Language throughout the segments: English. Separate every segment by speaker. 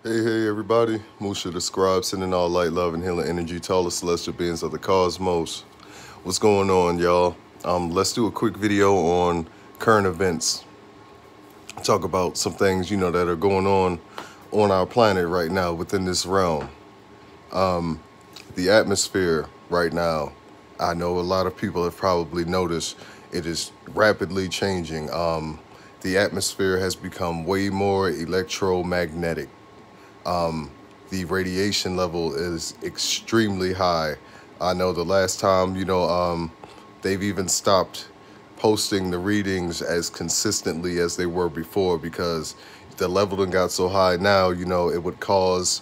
Speaker 1: Hey, everybody. Musha the Scribe, sending all light, love, and healing energy to all the celestial beings of the cosmos. What's going on, y'all? Let's do a quick video on current events. Talk about some things, that are going on our planet right now within this realm. The atmosphere right now, I know a lot of people have probably noticed it is rapidly changing. The atmosphere has become way more electromagnetic. The radiation level is extremely high. I know the last time, they've even stopped posting the readings as consistently as they were before because the level done got so high now, it would cause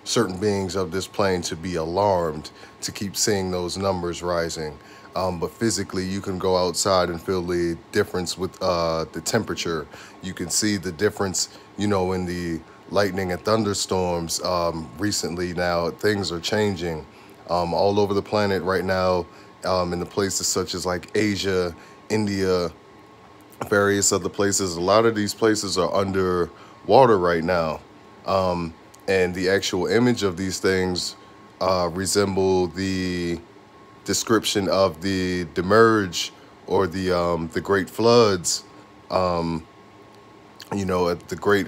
Speaker 1: certain beings of this plane to be alarmed to keep seeing those numbers rising. But physically, you can go outside and feel the difference with the temperature. You can see the difference, in the lightning and thunderstorms recently. Now, things are changing all over the planet right now, in the places such as like Asia, India, various other places. A lot of these places are under water right now. And the actual image of these things resemble the description of the Demerge or the Great Floods, at the great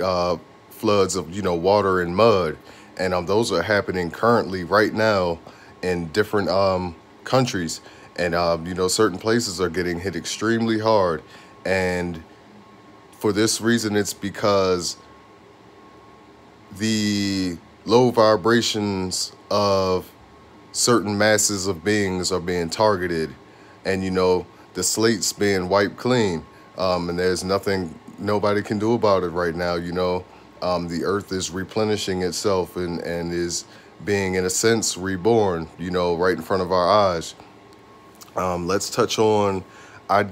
Speaker 1: floods of, water and mud. And those are happening currently right now in different countries. And, certain places are getting hit extremely hard. And for this reason, it's because the low vibrations of certain masses of beings are being targeted, and the slate's being wiped clean, and there's nothing nobody can do about it right now. The earth is replenishing itself and is being, in a sense, reborn, right in front of our eyes. Let's touch on, I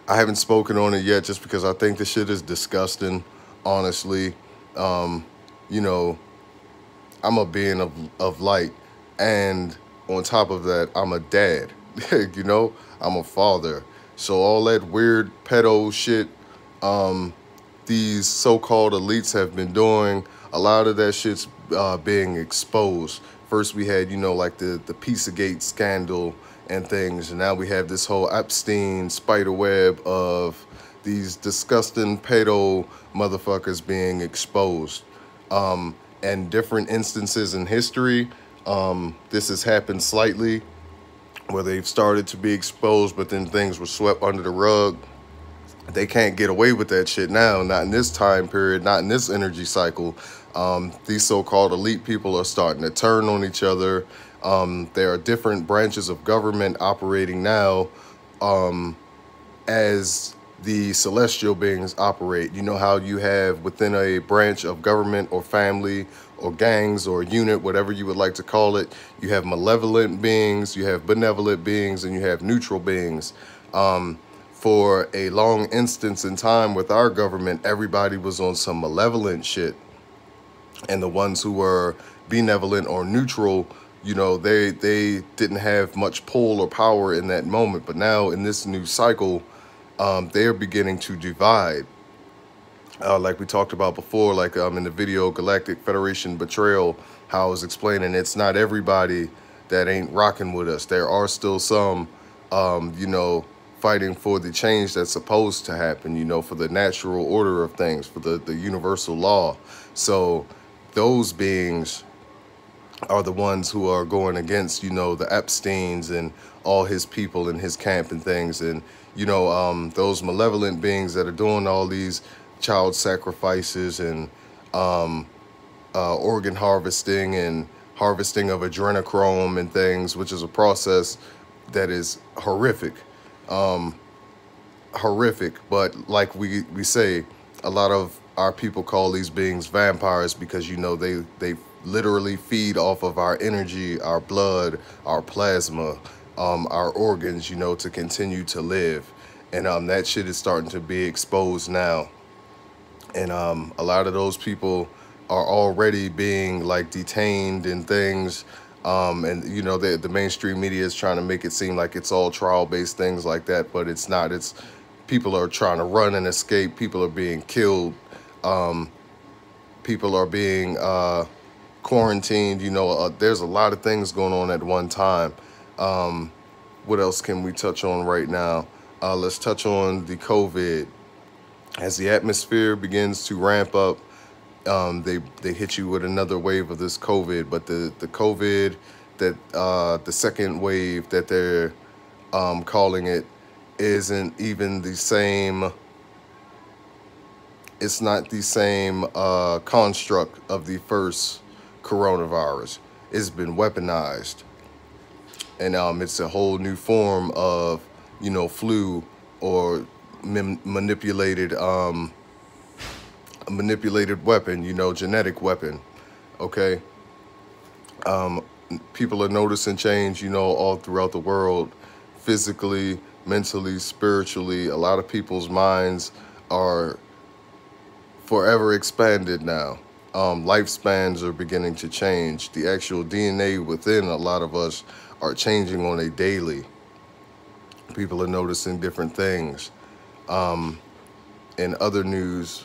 Speaker 1: haven't spoken on it yet just because I think the shit is disgusting, honestly. You know, I'm a being of light. And on top of that, I'm a dad. I'm a father. So all that weird pedo shit these so-called elites have been doing, a lot of that shit's being exposed. First we had, like the Pizzagate scandal and things, and now we have this whole Epstein spider web of these disgusting pedo motherfuckers being exposed. And different instances in history, this has happened slightly where they've started to be exposed, but then things were swept under the rug. They can't get away with that shit now, not in this time period, not in this energy cycle. These so-called elite people are starting to turn on each other. There are different branches of government operating now as the celestial beings operate. You know how you have within a branch of government or family or gangs or unit, whatever you would like to call it, you have malevolent beings, you have benevolent beings, and you have neutral beings. For a long instance in time with our government, everybody was on some malevolent shit. And the ones who were benevolent or neutral, they didn't have much pull or power in that moment. But now in this new cycle, they're beginning to divide. Like we talked about before, like in the video Galactic Federation Betrayal, how I was explaining, it's not everybody that ain't rocking with us. There are still some, fighting for the change that's supposed to happen, for the natural order of things, for the universal law. So those beings are the ones who are going against, the Epsteins and all his people in his camp and things. And, those malevolent beings that are doing all these child sacrifices and organ harvesting and harvesting of adrenochrome and things, which is a process that is horrific. But like we say, a lot of our people call these beings vampires because, they literally feed off of our energy, our blood, our plasma, our organs, to continue to live. And that shit is starting to be exposed now. And a lot of those people are already being like detained and things. And the mainstream media is trying to make it seem like it's all trial-based things like that, but it's not. It's people are trying to run and escape. People are being killed. People are being quarantined. You know, there's a lot of things going on at one time. What else can we touch on right now? Let's touch on the COVID. As the atmosphere begins to ramp up, they hit you with another wave of this COVID, but the COVID that the second wave that they're calling it isn't even the same. It's not the same construct of the first coronavirus. It's been weaponized, and it's a whole new form of, you know, flu, or manipulated weapon, you know, genetic weapon. Okay. People are noticing change, you know, all throughout the world, physically, mentally, spiritually. A lot of people's minds are forever expanded now. Lifespans are beginning to change. The actual DNA within a lot of us are changing on a daily. People are noticing different things. In other news,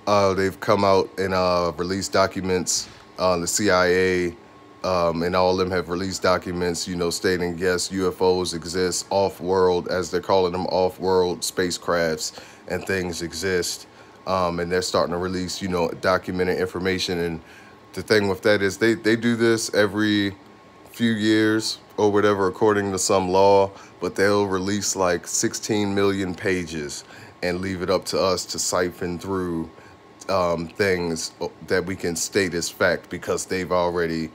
Speaker 1: they've come out and released documents. The CIA and all of them have released documents, you know, stating, yes, UFOs exist, off-world, as they're calling them, off-world spacecrafts and things exist. And they're starting to release, you know, documented information. And the thing with that is they do this every few years or whatever, according to some law, but they'll release like 16 million pages and leave it up to us to siphon through things that we can state as fact, because they've already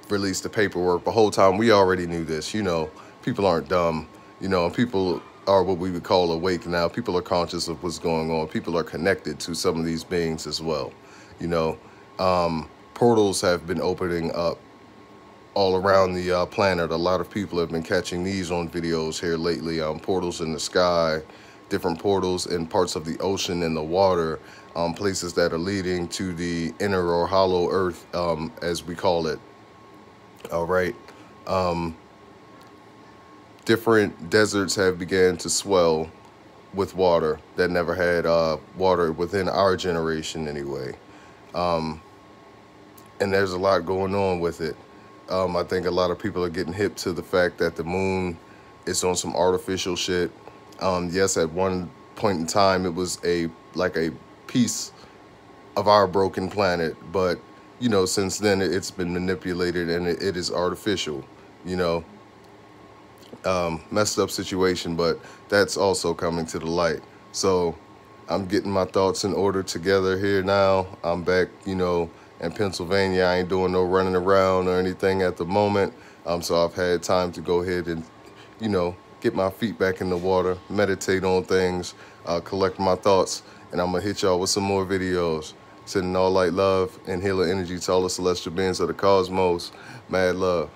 Speaker 1: released the paperwork. The whole time we already knew this. You know, people aren't dumb, you know, and people are what we would call awake now. People are conscious of what's going on. People are connected to some of these beings as well. You know, portals have been opening up all around the planet. A lot of people have been catching these on videos here lately. Portals in the sky, different portals in parts of the ocean and the water, places that are leading to the inner or hollow earth, as we call it. All right. Different deserts have began to swell with water that never had water within our generation anyway. And there's a lot going on with it. I think a lot of people are getting hip to the fact that the moon is on some artificial shit. Yes, at one point in time, it was like a piece of our broken planet, but you know, since then it's been manipulated and it is artificial, you know. Messed up situation, but that's also coming to the light. So I'm getting my thoughts in order together here now. I'm back, you know, in Pennsylvania. I ain't doing no running around or anything at the moment. So I've had time to go ahead and, you know, get my feet back in the water, meditate on things, collect my thoughts, and I'm gonna hit y'all with some more videos. Sending all light, love, and healing energy to all the celestial beings of the cosmos. Mad love.